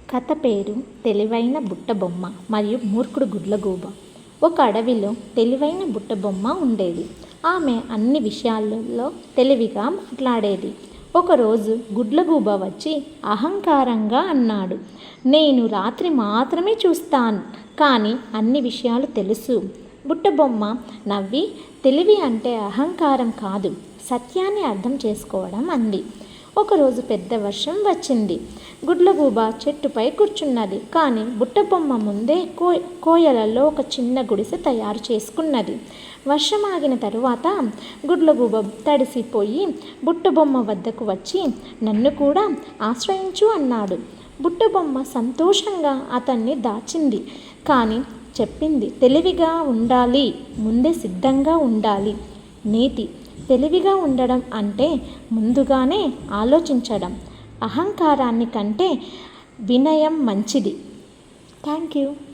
కథ పేరు తెలివైన బుట్టబొమ్మ మరియు మూర్ఖుడు గుడ్లగూబ. ఒక అడవిలో తెలివైన బుట్టబొమ్మ ఉండేది. ఆమె అన్ని విషయాలలో తెలివిగా మాట్లాడేది. ఒకరోజు గుడ్లగూబ వచ్చి అహంకారంగా అన్నాడు, నేను రాత్రి మాత్రమే చూస్తాను, కానీ అన్ని విషయాలు తెలుసు. బుట్టబొమ్మ నవ్వి, తెలివి అంటే అహంకారం కాదు, సత్యాన్ని అర్థం చేసుకోవడం అంది. ఒకరోజు పెద్ద వర్షం వచ్చింది. గుడ్లగూబ చెట్టుపై కూర్చున్నది. కానీ బుట్టబొమ్మ ముందే కోయలలో ఒక చిన్న గుడిసె తయారు చేసుకున్నది. వర్షం ఆగిన తరువాత గుడ్లగూబ తడిసిపోయి బుట్టబొమ్మ వద్దకు వచ్చి, నన్ను కూడా ఆశ్రయించు అన్నాడు. బుట్టబొమ్మ సంతోషంగా అతన్ని దాచింది. కానీ చెప్పింది, తెలివిగా ఉండాలి, ముందే సిద్ధంగా ఉండాలి. నీతి: తెలివిగా ఉండడం అంటే ముందుగానే ఆలోచించడం. అహంకారాన్ని కంటే వినయం మంచిది. Thank you.